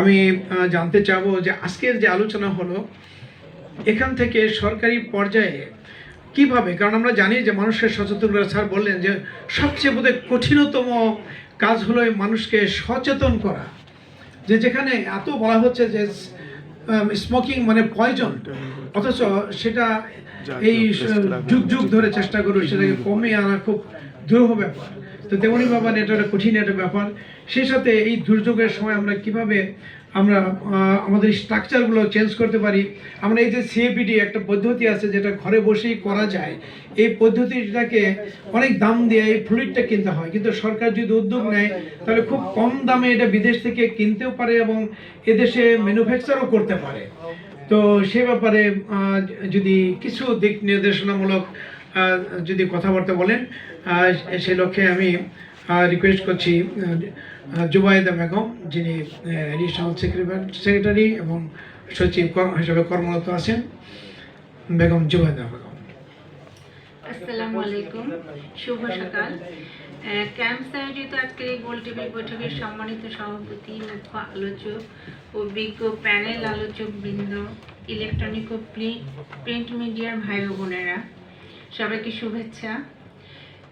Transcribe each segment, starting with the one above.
আমি জানতে চাবো যে আজকের যে আলোচনা হলো এখান থেকে সরকারি পর্যায়ে কিভাবে, কারণ আমরা জানি যে মানুষকে সচেতন করা, স্যার বললেন যে সবচেয়ে বোধহয় কঠিনতম কাজ হলো এই মানুষকে সচেতন করা, যে যেখানে এত বলা হচ্ছে যে স্মোকিং মানে পয়জন, অথচ সেটা এই যুগ যুগ ধরে চেষ্টা করবে সেটাকে কমিয়ে আনা খুব দুরূহ ব্যাপার। তো তেমনি ব্যাপার, এটা একটা কঠিন একটা ব্যাপার। সেই সাথে এই দুর্যোগের সময় আমরা কিভাবে আমরা আমাদের স্ট্রাকচারগুলো চেঞ্জ করতে পারি। আমরা এই যে সিএপিডি একটা পদ্ধতি আছে যেটা ঘরে বসেই করা যায়, এই পদ্ধতিটাকে অনেক দাম দিয়ে এই ফ্লুইডটা কিনতে হয়, কিন্তু সরকার যদি উদ্যোগ নেয় তাহলে খুব কম দামে এটা বিদেশ থেকে কিনতেও পারে এবং এদেশে ম্যানুফ্যাকচারও করতে পারে। তো সে ব্যাপারে যদি কিছু দিক নির্দেশনামূলক যদি কথাবার্তা বলেন, সেই লক্ষ্যে আমি রিকোয়েস্ট করছি জুবাইদা বেগম, যিনি এডিশনাল সেক্রেটারি এবং সচিব হিসেবে কর্মরত আছেন। বেগম জুবাইদা বেগম। আসসালামু আলাইকুম, শুভ সকাল। ক্যাম্পস আয়োজিত আজকের এই গোল টেবিল বৈঠকের সম্মানিত সভাপতি, মুখ্য আলোচক ও বিজ্ঞ প্যানেল আলোচক বৃন্দ, ইলেকট্রনিক ও প্রিন্ট মিডিয়ার ভাই ও বোনেরা, সবাইকে শুভেচ্ছা।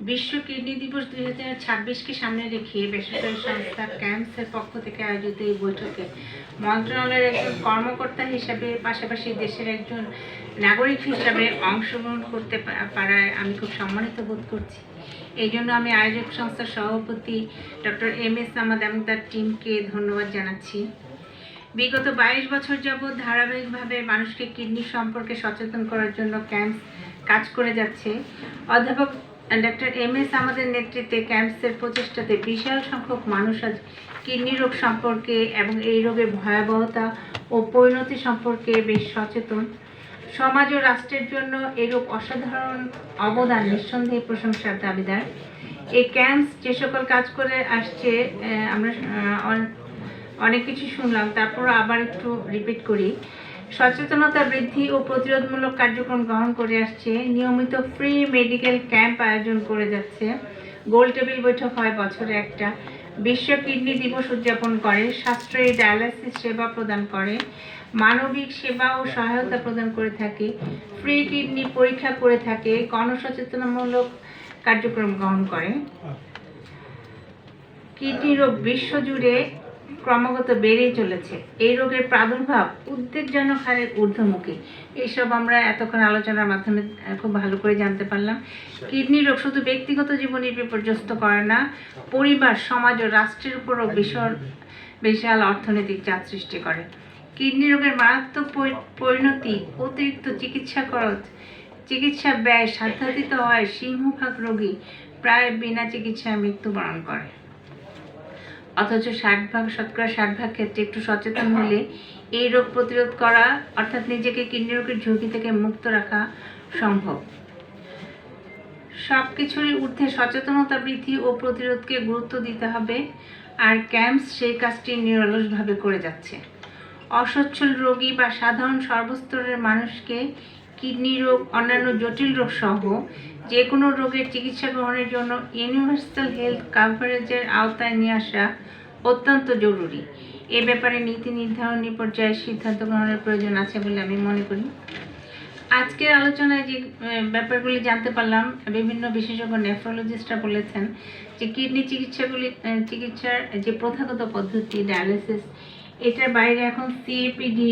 বিশ্ব কিডনি দিবস 2026কে সামনে রেখে বেসরকারি সংস্থা ক্যাম্পসের পক্ষ থেকে আয়োজিত এই বৈঠকে মন্ত্রণালয়ের একজন কর্মকর্তা হিসাবে পাশাপাশি দেশের একজন নাগরিক হিসাবে অংশগ্রহণ করতে পারায় আমি খুব সম্মানিত বোধ করছি। এই জন্য আমি আয়োজক সংস্থার সভাপতি ডক্টর এম.এস. সামাদ এবং তার টিমকে ধন্যবাদ জানাচ্ছি। বিগত 22 বছর যাবৎ ধারাবাহিকভাবে মানুষকে কিডনি সম্পর্কে সচেতন করার জন্য ক্যাম্পস কাজ করে যাচ্ছে। অধ্যাপক ডক্টর এম.এস. আমাদের নেতৃত্বে ক্যাম্পসের প্রচেষ্টাতে বিশাল সংখ্যক মানুষ আজ কিডনি রোগ সম্পর্কে এবং এই রোগের ভয়াবহতা ও পরিণতি সম্পর্কে বেশ সচেতন। সমাজ ও রাষ্ট্রের জন্য এই রোগ অসাধারণ অবদান নিঃসন্দেহে প্রশংসার দাবিদার। এই ক্যাম্পস যে সকল কাজ করে আসছে, আমরা অনেক কিছু শুনলাম, তারপর আবার একটু রিপিট করি। সচেতনতা বৃদ্ধি ও প্রতিরোধমূলক কার্যক্রম গ্রহণ করে আসছে, নিয়মিত ফ্রি মেডিকেল ক্যাম্প আয়োজন করে যাচ্ছে, গোল টেবিল বৈঠক হয় বছরে একটা, বিশ্ব কিডনি দিবস উদযাপন করে, সাশ্রয়ী ডায়ালাইসিস সেবা প্রদান করে, মানবিক সেবা ও সহায়তা প্রদান করে থাকে, ফ্রি কিডনি পরীক্ষা করে থাকে, গণসচেতনমূলক কার্যক্রম গ্রহণ করে। কিডনি রোগ বিশ্বজুড়ে ক্রমাগত বেড়েই চলেছে। এই রোগের প্রাদুর্ভাব উদ্বেগজনক হারে ঊর্ধ্বমুখী। এইসব আমরা এতক্ষণ আলোচনার মাধ্যমে খুব ভালো করে জানতে পারলাম। কিডনি রোগ শুধু ব্যক্তিগত জীবনে বিপর্যস্ত করে না, পরিবার, সমাজ ও রাষ্ট্রের উপরও বিশাল অর্থনৈতিক চাপ সৃষ্টি করে। কিডনি রোগের মারাত্মক পরিণতি, অতিরিক্ত চিকিৎসা ব্যয় সাধ্যাতীত হয় সিংহভাগ রোগী প্রায় বিনা চিকিৎসায় মৃত্যুবরণ করে। অথচ শতকরা 60% ক্ষেত্রে একটু সচেতন হলে এই রোগ প্রতিরোধ করা, অর্থাৎ নিজেকে কিডনি রোগের ঝুঁকি থেকে মুক্ত রাখা সম্ভব। সব কিছুরই ঊর্ধ্বে সচেতনতা বৃদ্ধি ও প্রতিরোধকে গুরুত্ব দিতে হবে, আর ক্যাম্পস সেই কাজটি নিরলসভাবে করে যাচ্ছে। অসচ্ছল রোগী বা সাধারণ সর্বস্তরের মানুষকে কিডনি রোগ, অন্যান্য জটিল রোগ সহ যে কোনো রোগের চিকিৎসা গ্রহণের জন্য ইউনিভার্সাল হেলথ কাভারেজের আওতায় নিয়ে আসা অত্যন্ত জরুরি। এ ব্যাপারে নীতি নির্ধারণী পর্যায়ে সিদ্ধান্ত গ্রহণের প্রয়োজন আছে বলে আমি মনে করি। আজকের আলোচনায় যে ব্যাপারগুলি জানতে পারলাম, বিভিন্ন বিশেষজ্ঞ নেফ্রোলজিস্টরা বলেছেন যে কিডনি চিকিৎসার যে প্রথাগত পদ্ধতি ডায়ালিসিস, এটার বাইরে এখন সিএপিডি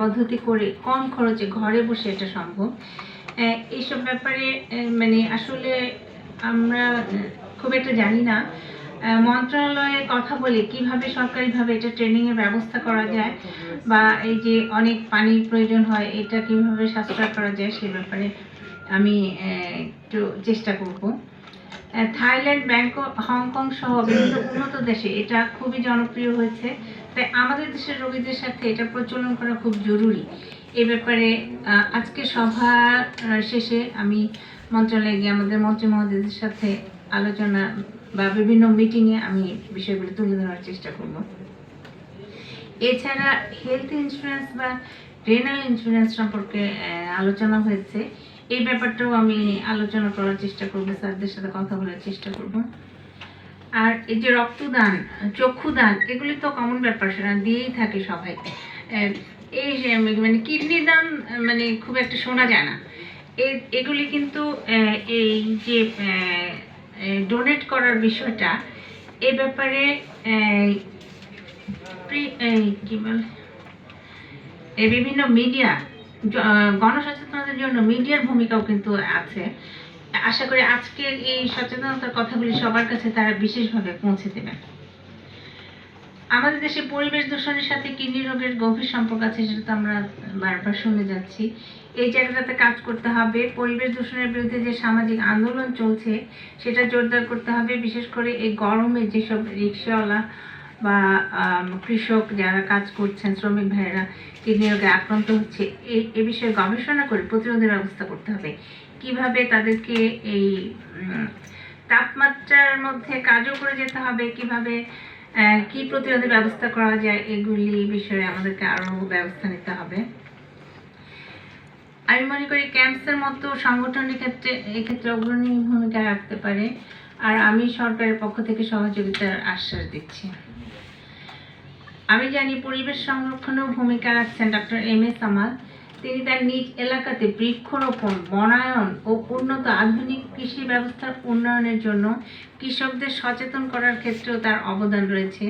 পদ্ধতি করে কম খরচে ঘরে বসে এটা সম্ভব। এইসব ব্যাপারে মানে আসলে আমরা খুব একটা জানি না। মন্ত্রণালয়ে কথা বলে কিভাবে সরকারিভাবে এটা ট্রেনিংয়ের ব্যবস্থা করা যায়, বা এই যে অনেক পানির প্রয়োজন হয়, এটা কিভাবে সাশ্রয় করা যায় সে ব্যাপারে আমি একটু চেষ্টা করব। থাইল্যান্ড, ব্যাংকক, হংকং সহ বিভিন্ন উন্নত দেশে এটা খুবই জনপ্রিয় হয়েছে, তাই আমাদের দেশের রোগীদের সাথে এটা প্রচলন করা খুব জরুরি। এ ব্যাপারে আজকে সভা শেষে আমি মন্ত্রণালয়ে গিয়ে আমাদের মন্ত্রী মহোদয়দের সাথে আলোচনা বা বিভিন্ন মিটিংয়ে আমি বিষয়গুলো তুলে ধরার চেষ্টা করব। এছাড়া হেলথ ইন্স্যুরেন্স বা রেনাল ইন্স্যুরেন্স সম্পর্কে আলোচনা হয়েছে, এই ব্যাপারটাও আমি আলোচনা করার চেষ্টা করব, স্যারদের সাথে কথা বলার চেষ্টা করব। আর এই যে রক্তদান, চক্ষুদান, এগুলি তো কমন ব্যাপার, সেটা দিয়েই থাকে সবাই। এই যে মানে কিডনি দান মানে খুব একটা শোনা যায় না। এগুলি কিন্তু এই যে ডোনেট করার বিষয়টা, এ ব্যাপারে কি বলে, এই বিভিন্ন মিডিয়া, গণসচেতনতার জন্য মিডিয়ার ভূমিকাও কিন্তু আছে। আশা করি আজকের এই সচেতনতার কথাগুলি সবার কাছে তারা বিশেষভাবে পৌঁছে দেবেন। আমাদের দেশে পরিবেশ দূষণের সাথে কিডনি রোগের গভীর সম্পর্ক আছে, সেটা তো আমরা বারবার শুনে যাচ্ছি। এই জায়গাটাতে কাজ করতে হবে। পরিবেশ দূষণের বিরুদ্ধে যে সামাজিক আন্দোলন চলছে সেটা জোরদার করতে হবে। বিশেষ করে এই গরমে যেসব রিক্সাওয়ালা বা কৃষক যারা কাজ করছেন, শ্রমিক ভাইয়েরা কিডনি রোগে আক্রান্ত হচ্ছে, এই বিষয়ে গবেষণা করে প্রতিরোধের ব্যবস্থা করতে হবে। কিভাবে তাদেরকে এই তাপমাত্রার মধ্যে কাজও করে যেতে হবে, কিভাবে কি প্রতিরোধের ব্যবস্থা করা যায়, এগুলি বিষয়ে আমাদেরকে আরো ব্যবস্থা নিতে হবে। আমি মনে করি ক্যাম্পসের মতো সংগঠনের ক্ষেত্রে এক্ষেত্রে অগ্রণী ভূমিকা রাখতে পারে, আর আমি সরকারের পক্ষ থেকে সহযোগিতার আশ্বাস দিচ্ছি। আমি জানি পরিবেশ সংরক্ষণেও ভূমিকা রাখছেন ডক্টর এম.এ. সামাদ। তিনি তার নিজ এলাকাতে বৃক্ষরোপণ, বনায়ন ও উন্নত আধুনিক কৃষি ব্যবস্থার উন্নয়নের জন্য কৃষকদের সচেতন করার ক্ষেত্রেও তার অবদান রয়েছে।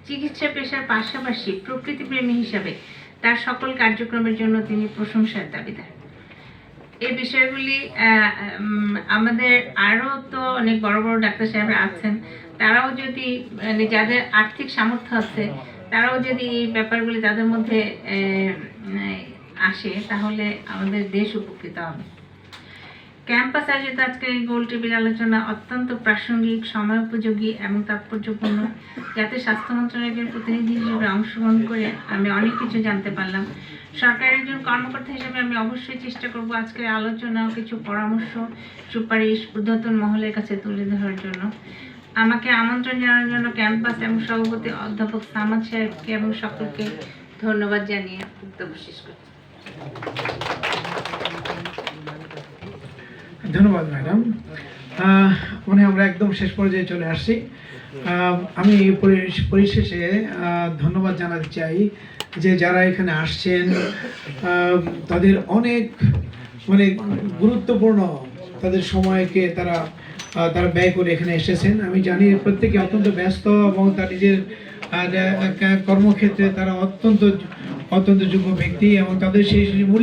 চিকিৎসা পেশার পাশাপাশি প্রকৃতিপ্রেমী হিসাবে তার সকল কার্যক্রমের জন্য তিনি প্রশংসার দাবিদার। এই বিষয়গুলি আমাদের আরও তো অনেক বড় বড় ডাক্তার সাহেবরা আছেন, তারাও যদি মানে যাদের আর্থিক সামর্থ্য আছে, তারাও যদি এই ব্যাপারগুলি তাদের মধ্যে আসে, তাহলে আমাদের দেশ উপকৃত হবে। ক্যাম্পাস আয়োজিত আজকের এই গোল টেবিল আলোচনা অত্যন্ত প্রাসঙ্গিক, সময় উপযোগী এবং তাৎপর্যপূর্ণ। যাতে স্বাস্থ্য মন্ত্রণালয়ের প্রতিনিধি হিসেবে অংশগ্রহণ করে আমি অনেক কিছু জানতে পারলাম। সরকারের একজন কর্মকর্তা হিসেবে আমি অবশ্যই চেষ্টা করব আজকের আলোচনা কিছু পরামর্শ, সুপারিশ ঊর্ধ্বতন মহলের কাছে তুলে ধরার জন্য। আমাকে আমন্ত্রণ জানানোর জন্য ক্যাম্পাস এবং সভাপতি অধ্যাপক সামাদ সাহেবকে এবং সকলকে ধন্যবাদ জানিয়ে বক্তব্য শেষ করছি। ধন্যবাদ ম্যাডাম। মানে আমরা একদম শেষ পর্যায়ে চলে আসছি। আমি পরিশেষে ধন্যবাদ জানাতে চাই যে যারা এখানে আসছেন, তাদের অনেক মানে গুরুত্বপূর্ণ তাদের সময়কে তারা ব্যয় করে এখানে এসেছেন। আমি জানি প্রত্যেকে অত্যন্ত ব্যস্ত এবং তার নিজের কর্মক্ষেত্রে তারা অত্যন্ত যোগ্য ব্যক্তি এবং তাদের সেই